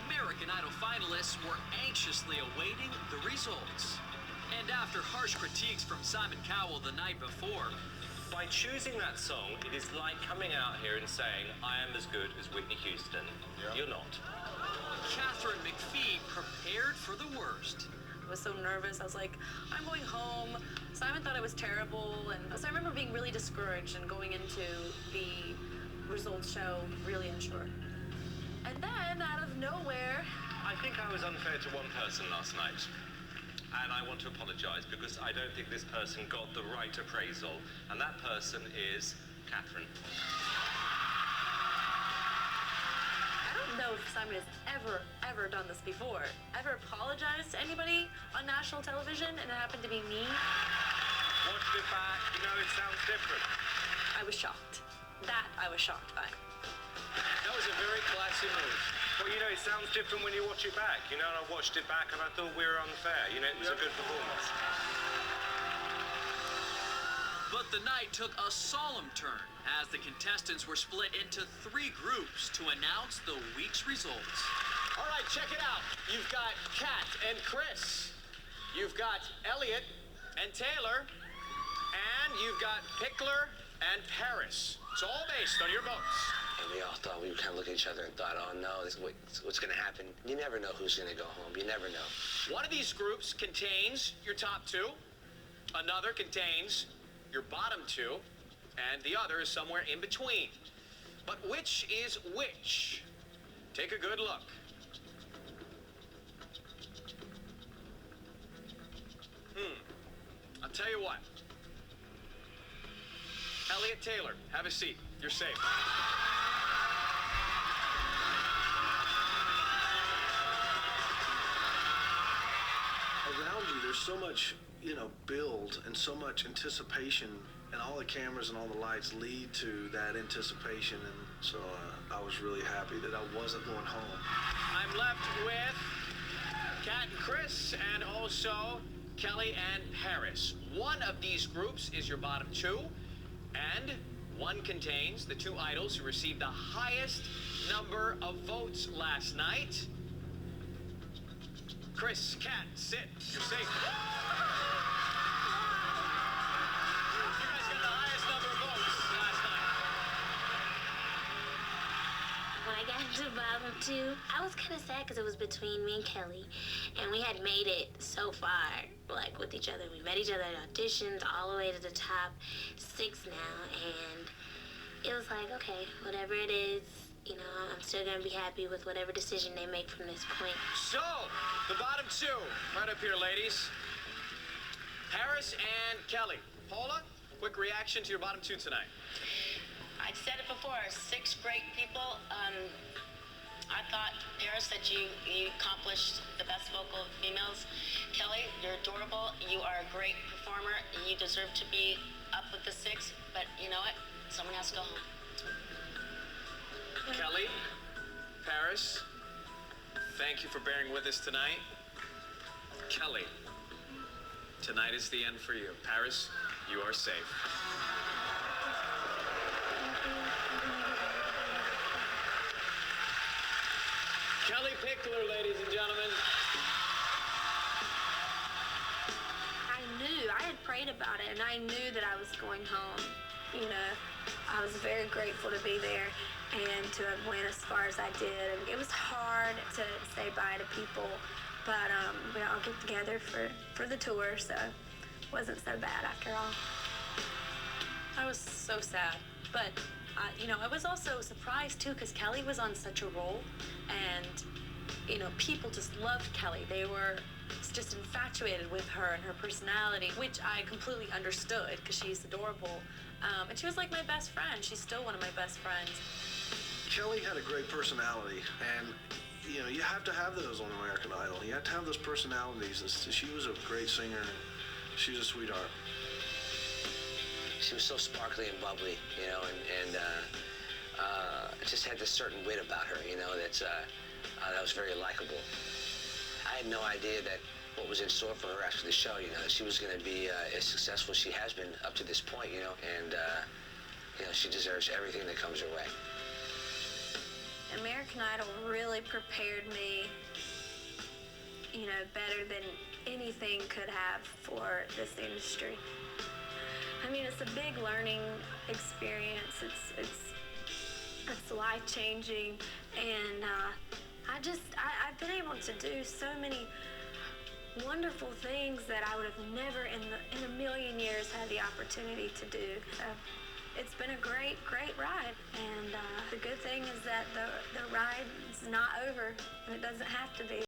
American Idol finalists were anxiously awaiting the results. And after harsh critiques from Simon Cowell the night before, by choosing that song, it is like coming out here and saying, I am as good as Whitney Houston. Yeah. You're not. Katharine McPhee prepared for the worst. I was so nervous. I was like, I'm going home. Simon thought I was terrible. And so I remember being really discouraged and going into the results show really unsure. And then, out of nowhere... I think I was unfair to one person last night. And I want to apologize because I don't think this person got the right appraisal. And that person is Katharine. I don't know if Simon has ever done this before. Ever apologized to anybody on national television, and it happened to be me. Watched it back, you know, it sounds different. I was shocked. That I was shocked by. That was a very classy move. Well, you know, it sounds different when you watch it back. You know, and I watched it back and I thought we were unfair. You know, it was a good performance. But the night took a solemn turn as the contestants were split into 3 groups to announce the week's results. All right, check it out. You've got Kat and Chris. You've got Elliot and Taylor. And you've got Pickler and Paris. It's all based on your votes. And we all thought, we would kind of look at each other and thought, oh no, this is what's going to happen. You never know who's going to go home. You never know. One of these groups contains your top 2. Another contains your bottom 2. And the other is somewhere in between. But which is which? Take a good look. I'll tell you what. Elliot Taylor, have a seat. You're safe. Around you, there's so much, build and so much anticipation, and all the cameras and all the lights lead to that anticipation, and so I was really happy that I wasn't going home. I'm left with Kat and Chris, and also Kellie and Paris. One of these groups is your bottom 2, and one contains the 2 idols who received the highest number of votes last night. Chris, Kat, sit. You're safe. You guys got the highest number of votes last night. When I got to bottom 2, I was kind of sad because it was between me and Kellie, and we had made it so far, like, with each other. We met each other at auditions all the way to the top 6 now, and it was like, okay, whatever it is, I'm still going to be happy with whatever decision they make from this point. So, the bottom 2, right up here, ladies. Paris and Kellie. Paula, quick reaction to your bottom 2 tonight. I said it before, 6 great people. I thought, Paris, that you accomplished the best vocal of females. Kellie, you're adorable. You are a great performer. You deserve to be up with the 6, but you know what? Someone has to go home. Kellie, Paris, thank you for bearing with us tonight. Kellie, tonight is the end for you. Paris, you are safe. Kellie Pickler, ladies and gentlemen. I had prayed about it, and I knew that I was going home. I was very grateful to be there and to have went as far as I did. And it was hard to say bye to people, but we all get together for the tour, so it wasn't so bad after all. I was so sad, but I was also surprised too, because Kellie was on such a roll, and people just loved Kellie. They were just infatuated with her and her personality, which I completely understood because she's adorable. And she was like my best friend. She's still one of my best friends. Kellie had a great personality, and you have to have those on American Idol. You have to have those personalities. She was a great singer, and she was a sweetheart. She was so sparkly and bubbly, and just had this certain wit about her, that was very likable. I had no idea that what was in store for her after the show, that she was going to be as successful as she has been up to this point, and she deserves everything that comes her way. American Idol really prepared me, you know, better than anything could have for this industry. I mean, it's a big learning experience. It's life-changing, and I've been able to do so many wonderful things that I would have never in a million years had the opportunity to do. So it's been a great ride, and the good thing is that the ride is not over. It doesn't have to be.